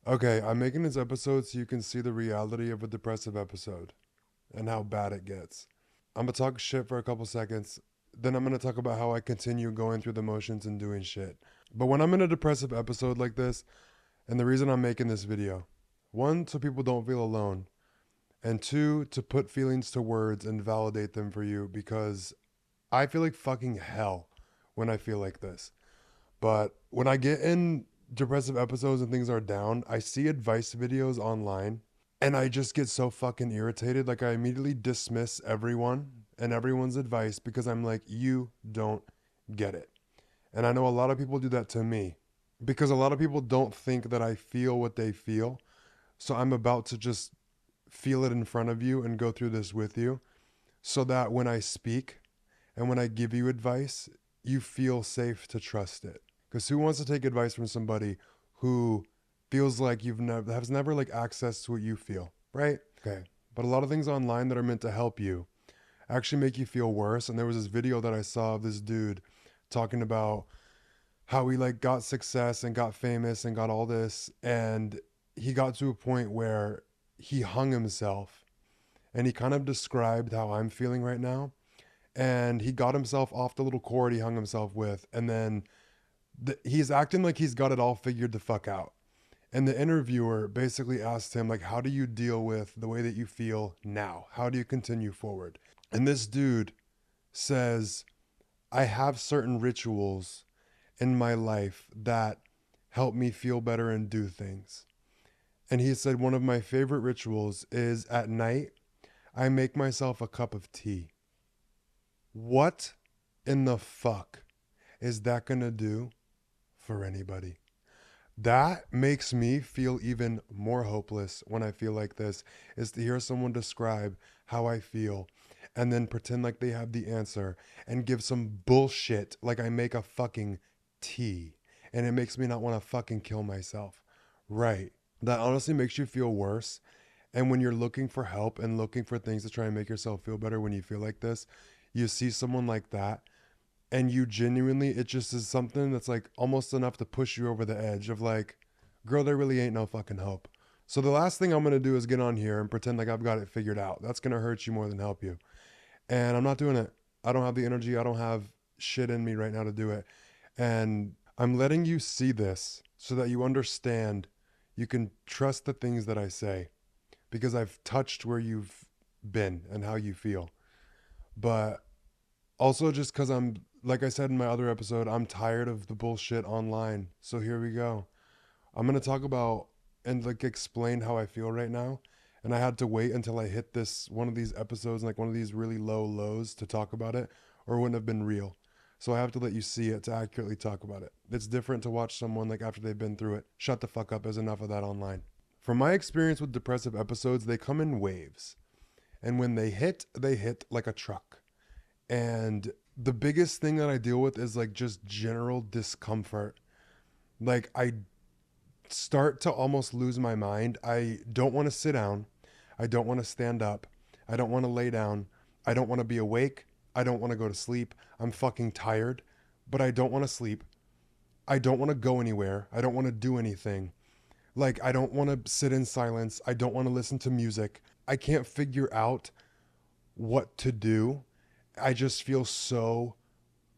Okay, I'm making this episode so you can see the reality of a depressive episode and how bad it gets. I'm gonna talk shit for a couple seconds, then I'm gonna talk about how I continue going through the motions and doing shit. But when I'm in a depressive episode like this, and the reason I'm making this video, one, so people don't feel alone, and two, to put feelings to words and validate them for you because I feel like fucking hell when I feel like this. But when I get in depressive episodes and things are down, I see advice videos online and I just get so fucking irritated. Like I immediately dismiss everyone and everyone's advice because I'm like, you don't get it. And I know a lot of people do that to me because a lot of people don't think that I feel what they feel. So I'm about to just feel it in front of you and go through this with you so that when I speak and when I give you advice, you feel safe to trust it. Because who wants to take advice from somebody who feels like you've never has never like access to what you feel, right? Okay. But a lot of things online that are meant to help you actually make you feel worse. And there was this video that I saw of this dude talking about how he like got success and got famous and got all this, and he got to a point where he hung himself, and he kind of described how I'm feeling right now, and he got himself off the little cord he hung himself with, and then he's acting like he's got it all figured the fuck out. And the interviewer basically asked him like, how do you deal with the way that you feel now? How do you continue forward? And this dude says, I have certain rituals in my life that help me feel better and do things. And he said, one of my favorite rituals is at night, I make myself a cup of tea. What in the fuck is that gonna do for anybody? That makes me feel even more hopeless when I feel like this, is to hear someone describe how I feel and then pretend like they have the answer and give some bullshit like I make a fucking tea. And it makes me not want to fucking kill myself. Right. That honestly makes you feel worse. And when you're looking for help and looking for things to try and make yourself feel better when you feel like this, you see someone like that and you genuinely, it just is something that's like almost enough to push you over the edge of like, girl, there really ain't no fucking hope. So the last thing I'm gonna do is get on here and pretend like I've got it figured out. That's gonna hurt you more than help you. And I'm not doing it. I don't have the energy. I don't have shit in me right now to do it. And I'm letting you see this so that you understand you can trust the things that I say because I've touched where you've been and how you feel. But also, just because I'm, like I said in my other episode, I'm tired of the bullshit online. So here we go. I'm going to talk about and like explain how I feel right now. And I had to wait until I hit this one of these episodes, like one of these really low lows to talk about it, or it wouldn't have been real. So I have to let you see it to accurately talk about it. It's different to watch someone like after they've been through it. Shut the fuck up. There's enough of that online. From my experience with depressive episodes, they come in waves. And when they hit like a truck. And the biggest thing that I deal with is like just general discomfort. Like I start to almost lose my mind. I don't want to sit down. I don't want to stand up. I don't want to lay down. I don't want to be awake. I don't want to go to sleep. I'm fucking tired, but I don't want to sleep. I don't want to go anywhere. I don't want to do anything. Like, I don't want to sit in silence. I don't want to listen to music. I can't figure out what to do. I just feel so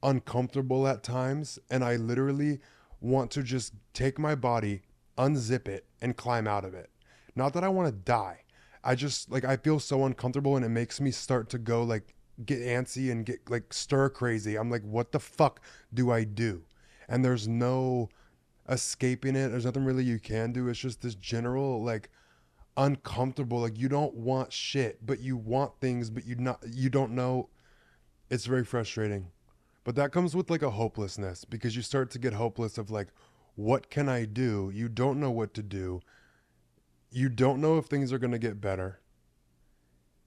uncomfortable at times. And I literally want to just take my body, unzip it, and climb out of it. Not that I want to die. I just, like, I feel so uncomfortable and it makes me start to go, like, get antsy and get, like, stir crazy. I'm like, what the fuck do I do? And there's no escaping it. There's nothing really you can do. It's just this general, like, uncomfortable. Like, you don't want shit, but you want things, but you don't know. It's very frustrating. But that comes with like a hopelessness because you start to get hopeless of like, what can I do? You don't know what to do. You don't know if things are going to get better.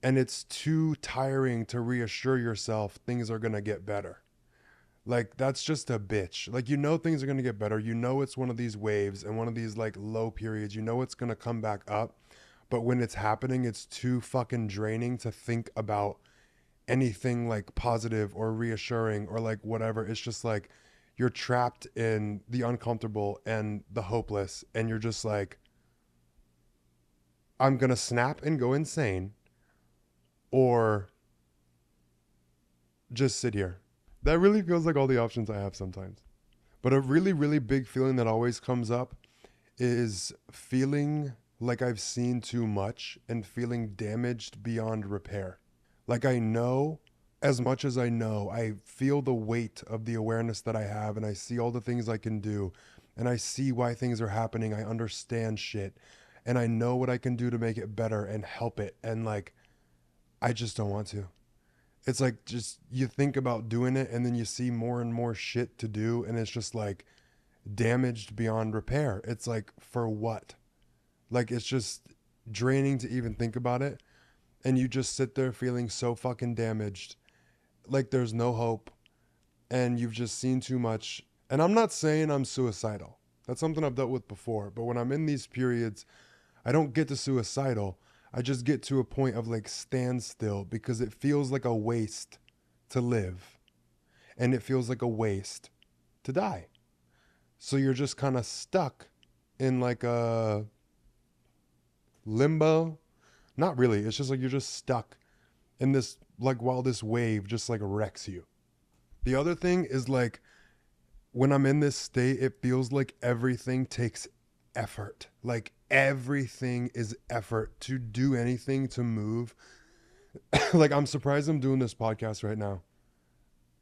And it's too tiring to reassure yourself things are going to get better. Like, that's just a bitch. Like, you know, things are going to get better. You know, it's one of these waves and one of these like low periods. You know, it's going to come back up. But when it's happening, it's too fucking draining to think about anything like positive or reassuring or like whatever. It's just like you're trapped in the uncomfortable and the hopeless, and you're just like, I'm going to snap and go insane, or just sit here. That really feels like all the options I have sometimes. But a really, really big feeling that always comes up is feeling like I've seen too much and feeling damaged beyond repair. Like I know, as much as I know, I feel the weight of the awareness that I have, and I see all the things I can do, and I see why things are happening. I understand shit, and I know what I can do to make it better and help it. And like, I just don't want to. It's like, just you think about doing it, and then you see more and more shit to do, and it's just like damaged beyond repair. It's like, for what? Like, it's just draining to even think about it. And you just sit there feeling so fucking damaged. Like there's no hope. And you've just seen too much. And I'm not saying I'm suicidal. That's something I've dealt with before. But when I'm in these periods, I don't get to suicidal. I just get to a point of like standstill because it feels like a waste to live. And it feels like a waste to die. So you're just kind of stuck in like a limbo. Not really. It's just like you're just stuck in this, like while this wave just like wrecks you. The other thing is like when I'm in this state, it feels like everything takes effort. Like everything is effort to do anything, to move. Like I'm surprised I'm doing this podcast right now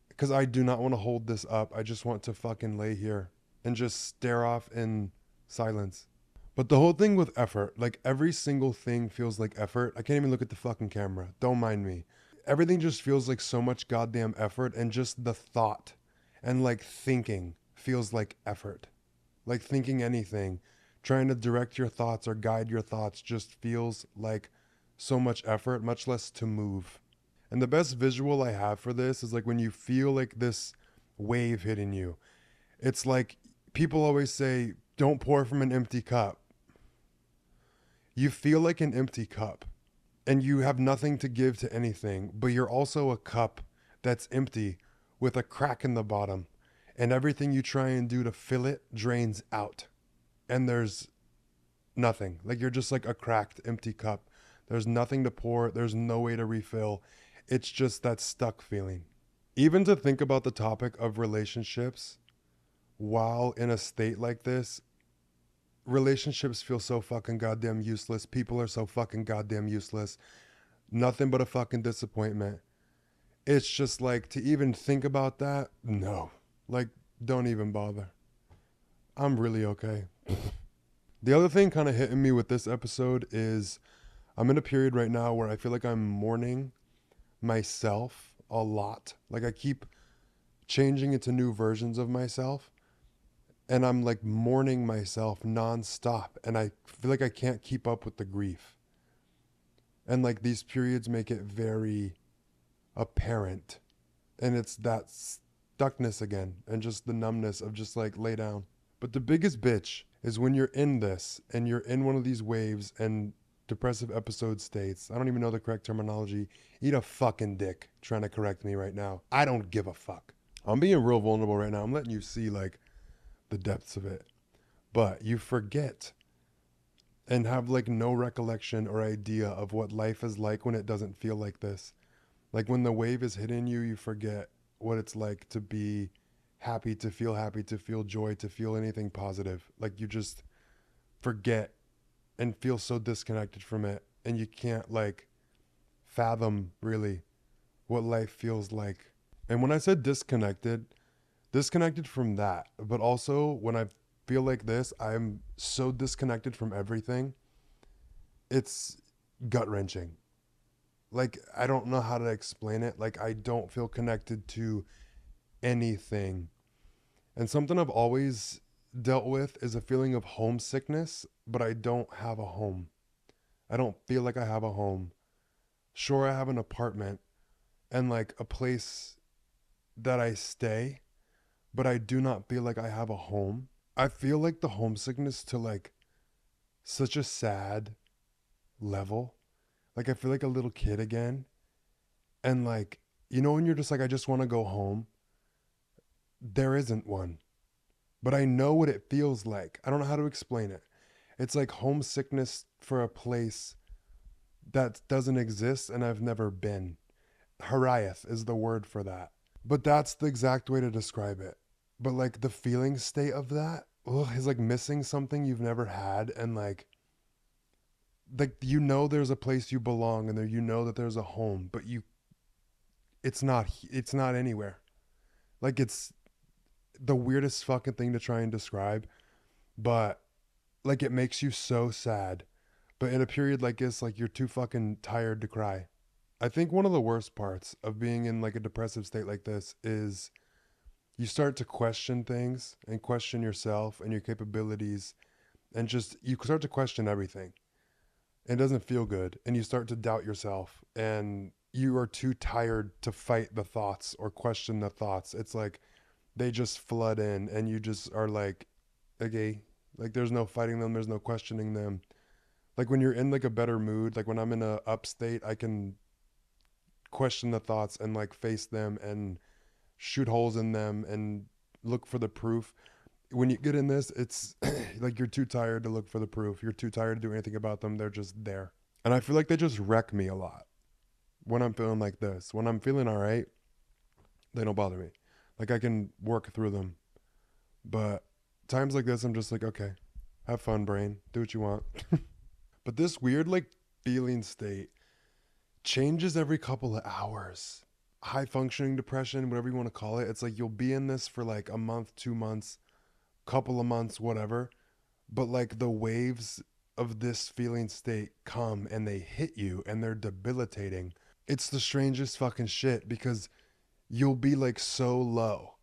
because I do not want to hold this up. I just want to fucking lay here and just stare off in silence. But the whole thing with effort, like every single thing feels like effort. I can't even look at the fucking camera. Don't mind me. Everything just feels like so much goddamn effort, and just the thought and like thinking feels like effort. Like thinking anything, trying to direct your thoughts or guide your thoughts just feels like so much effort, much less to move. And the best visual I have for this is like when you feel like this wave hitting you. It's like people always say, don't pour from an empty cup. You feel like an empty cup and you have nothing to give to anything, but you're also a cup that's empty with a crack in the bottom, and everything you try and do to fill it drains out. And there's nothing. Like you're just like a cracked, empty cup. There's nothing to pour, there's no way to refill. It's just that stuck feeling. Even to think about the topic of relationships while in a state like this, relationships feel so fucking goddamn useless. People are so fucking goddamn useless. Nothing but a fucking disappointment. It's just like to even think about that, no. Like, don't even bother. I'm really okay. The other thing kind of hitting me with this episode is I'm in a period right now where I feel like I'm mourning myself a lot. Like I keep changing into new versions of myself. And I'm like mourning myself nonstop. And I feel like I can't keep up with the grief. And like these periods make it very apparent. And it's that stuckness again. And just the numbness of just like lay down. But the biggest bitch is when you're in this and you're in one of these waves and depressive episode states. I don't even know the correct terminology. Eat a fucking dick trying to correct me right now. I don't give a fuck. I'm being real vulnerable right now. I'm letting you see like the depths of it, but you forget and have like no recollection or idea of what life is like when it doesn't feel like this. Like when the wave is hitting you, you forget what it's like to be happy, to feel joy, to feel anything positive. Like you just forget and feel so disconnected from it, and you can't like fathom really what life feels like. And when I said disconnected from that, but also when I feel like this, I'm so disconnected from everything. It's gut wrenching. Like, I don't know how to explain it. Like, I don't feel connected to anything. And something I've always dealt with is a feeling of homesickness, but I don't have a home. I don't feel like I have a home. Sure, I have an apartment and like a place that I stay, but I do not feel like I have a home. I feel like the homesickness to like such a sad level. Like I feel like a little kid again. And like, you know, when you're just like, I just want to go home. There isn't one. But I know what it feels like. I don't know how to explain it. It's like homesickness for a place that doesn't exist and I've never been. Hariath is the word for that. But that's the exact way to describe it. But like the feeling state of that, ugh, is like missing something you've never had, and like you know there's a place you belong and there you know that there's a home, but it's not anywhere. Like it's the weirdest fucking thing to try and describe, but like it makes you so sad. But in a period like this, like you're too fucking tired to cry. I think one of the worst parts of being in like a depressive state like this is you start to question things and question yourself and your capabilities, and just you start to question everything. It doesn't feel good, and you start to doubt yourself, and you are too tired to fight the thoughts or question the thoughts. It's like they just flood in and you just are like, okay, like there's no fighting them, there's no questioning them. Like when you're in like a better mood, like when I'm in a up state, I can question the thoughts and like face them and shoot holes in them and look for the proof. When you get in this, it's like you're too tired to look for the proof. You're too tired to do anything about them. They're just there. And I feel like they just wreck me a lot when I'm feeling like this. When I'm feeling all right, they don't bother me. Like I can work through them. But times like this, I'm just like, okay, have fun, brain. Do what you want. But this weird, like, feeling state changes every couple of hours. High functioning depression, whatever you want to call it. It's like you'll be in this for like a month, 2 months, couple of months, whatever. But like the waves of this feeling state come and they hit you and they're debilitating. It's the strangest fucking shit because you'll be like so low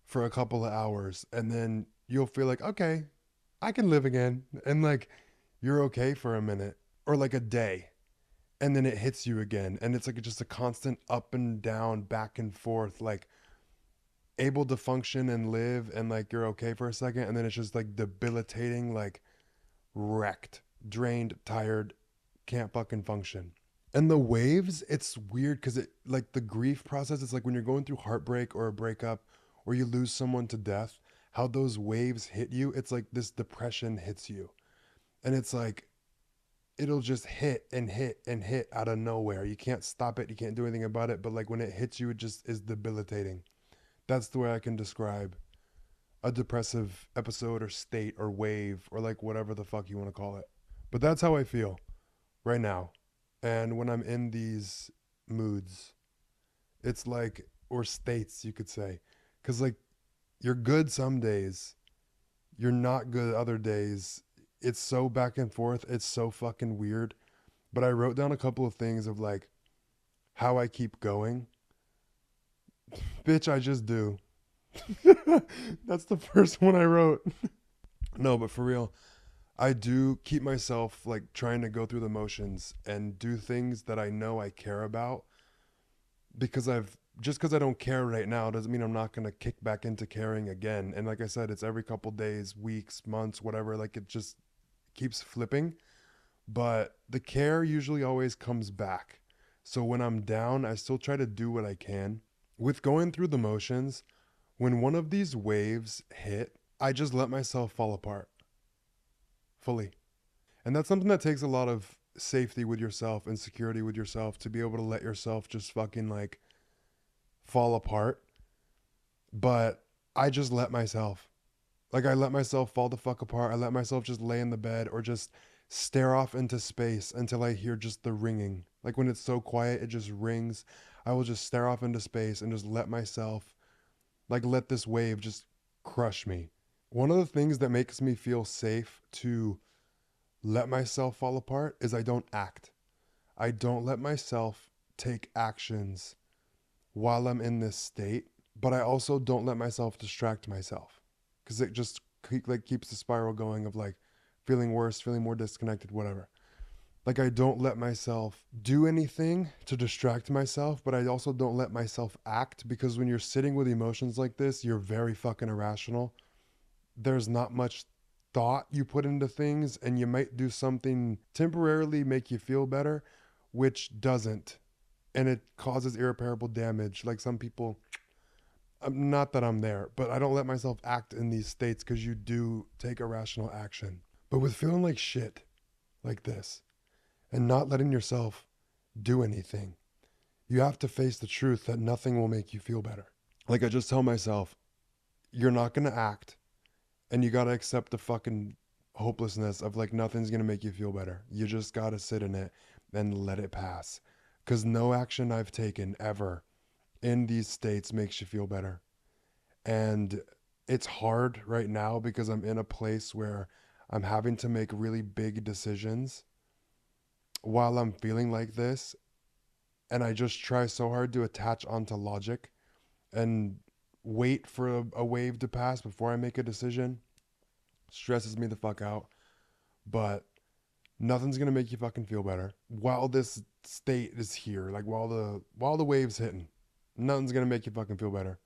for a couple of hours and then you'll feel like, okay, I can live again. And like you're okay for a minute or like a day. And then it hits you again. And it's like just a constant up and down, back and forth, like able to function and live and like you're okay for a second. And then it's just like debilitating, like wrecked, drained, tired, can't fucking function. And the waves, it's weird because it like the grief process, it's like when you're going through heartbreak or a breakup or you lose someone to death, how those waves hit you, it's like this depression hits you. And it's like it'll just hit and hit and hit out of nowhere. You can't stop it, you can't do anything about it, but like when it hits you, it just is debilitating. That's the way I can describe a depressive episode or state or wave or like whatever the fuck you want to call it. But that's how I feel right now. And when I'm in these moods, it's like, or states, you could say, because like you're good some days, you're not good other days. It's so back and forth. It's so fucking weird. But I wrote down a couple of things of like how I keep going. Bitch, I just do. That's the first one I wrote. No, but for real, I do keep myself like trying to go through the motions and do things that I know I care about because I've just because I don't care right now doesn't mean I'm not going to kick back into caring again. And like I said, it's every couple days, weeks, months, whatever. Like it just keeps flipping. But the care usually always comes back. So when I'm down, I still try to do what I can. With going through the motions, when one of these waves hit, I just let myself fall apart fully. And that's something that takes a lot of safety with yourself and security with yourself to be able to let yourself just fucking like fall apart. But I just let myself. Like I let myself fall the fuck apart. I let myself just lay in the bed or just stare off into space until I hear just the ringing. Like when it's so quiet, it just rings. I will just stare off into space and just let myself, like let this wave just crush me. One of the things that makes me feel safe to let myself fall apart is I don't act. I don't let myself take actions while I'm in this state, but I also don't let myself distract myself because it just like keeps the spiral going of like feeling worse, feeling more disconnected, whatever. Like I don't let myself do anything to distract myself, but I also don't let myself act because when you're sitting with emotions like this, you're very fucking irrational. There's not much thought you put into things and you might do something temporarily make you feel better, which doesn't. And it causes irreparable damage. Like some people, not that I'm there, but I don't let myself act in these states because you do take irrational action. But with feeling like shit like this and not letting yourself do anything, you have to face the truth that nothing will make you feel better. Like I just tell myself, you're not going to act, and you got to accept the fucking hopelessness of like nothing's going to make you feel better. You just got to sit in it and let it pass. Because no action I've taken ever in these states makes you feel better. And it's hard right now because I'm in a place where I'm having to make really big decisions while I'm feeling like this. And I just try so hard to attach onto logic and wait for a wave to pass before I make a decision. Stresses me the fuck out. But nothing's gonna make you fucking feel better while this state is here. Like while the wave's hitting, nothing's gonna make you fucking feel better.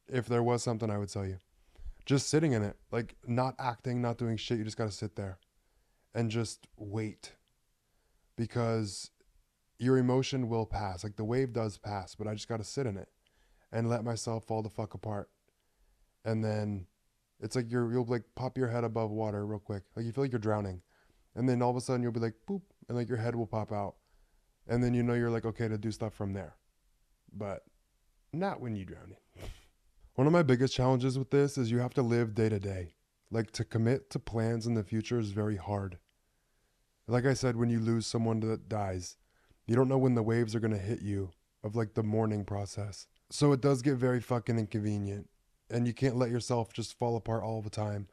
If there was something, I would tell you, just sitting in it, like not acting, not doing shit. You just gotta sit there and just wait, because your emotion will pass. Like the wave does pass, but I just gotta sit in it and let myself fall the fuck apart. And then it's like you'll like pop your head above water real quick. Like you feel like you're drowning. And then all of a sudden you'll be like boop, and like your head will pop out. And then you know you're like okay to do stuff from there. But not when you're drowning. One of my biggest challenges with this is you have to live day to day. Like to commit to plans in the future is very hard. Like I said, when you lose someone that dies, you don't know when the waves are going to hit you of like the mourning process. So it does get very fucking inconvenient. And you can't let yourself just fall apart all the time.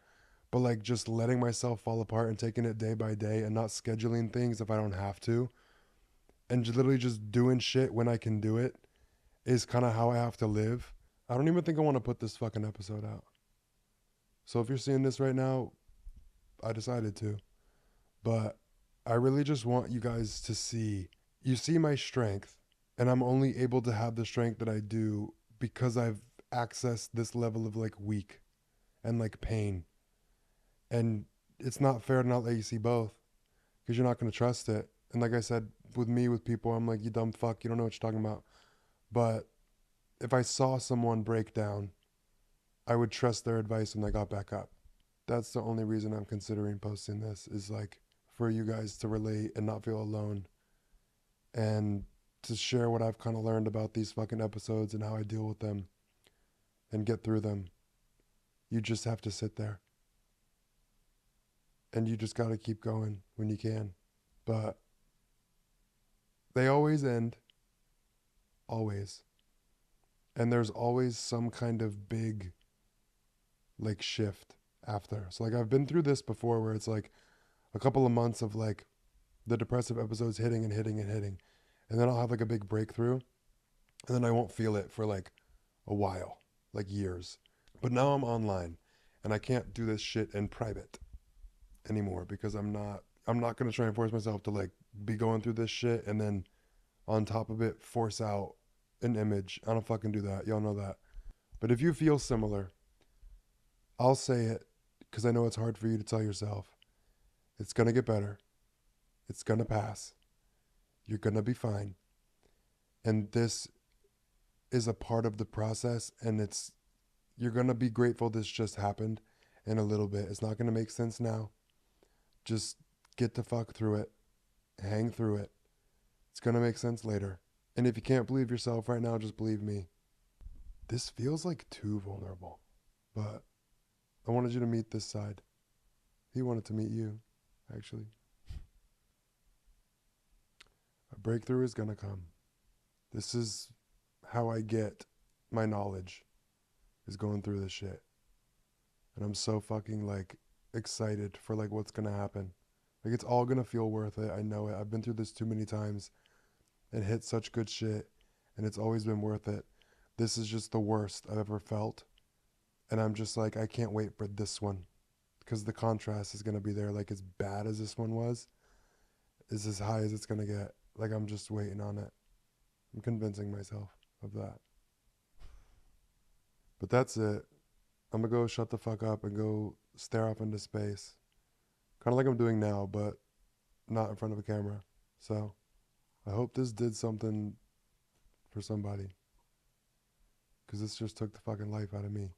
But like just letting myself fall apart and taking it day by day and not scheduling things if I don't have to. And literally just doing shit when I can do it is kind of how I have to live. I don't even think I want to put this fucking episode out. So if you're seeing this right now, I decided to. But I really just want you guys to see, you see my strength, and I'm only able to have the strength that I do because I've accessed this level of like weak and like pain. And it's not fair to not let you see both because you're not going to trust it. And like I said, with me, with people, I'm like, you dumb fuck, you don't know what you're talking about. But if I saw someone break down, I would trust their advice when they got back up. That's the only reason I'm considering posting this, is like for you guys to relate and not feel alone, and to share what I've kind of learned about these fucking episodes and how I deal with them and get through them. You just have to sit there. And you just got to keep going when you can. But they always end. Always. And there's always some kind of big like shift after. So like I've been through this before where it's like a couple of months of like the depressive episodes hitting and hitting and hitting. And then I'll have like a big breakthrough. And then I won't feel it for like a while, like years. But now I'm online and I can't do this shit in private anymore because I'm not going to try and force myself to like be going through this shit and then on top of it force out an image. I don't fucking do that. Y'all know that. But if you feel similar, I'll say it because I know it's hard for you to tell yourself. It's going to get better. It's going to pass. You're going to be fine. And this is a part of the process, and you're going to be grateful this just happened in a little bit. It's not going to make sense now. Just get the fuck through it. Hang through it. It's going to make sense later. And if you can't believe yourself right now, just believe me. This feels like too vulnerable. But I wanted you to meet this side. He wanted to meet you, actually. A breakthrough is going to come. This is how I get my knowledge, is going through this shit. And I'm so fucking like excited for like what's going to happen. Like it's all going to feel worth it. I know it. I've been through this too many times and hit such good shit, and it's always been worth it. This is just the worst I've ever felt. And I'm just like, I can't wait for this one because the contrast is going to be there. Like as bad as this one was, is as high as it's going to get. Like I'm just waiting on it. I'm convincing myself of that. But that's it. I'm going to go shut the fuck up and go stare off into space. Kind of like I'm doing now, but not in front of a camera. So I hope this did something for somebody. Because this just took the fucking life out of me.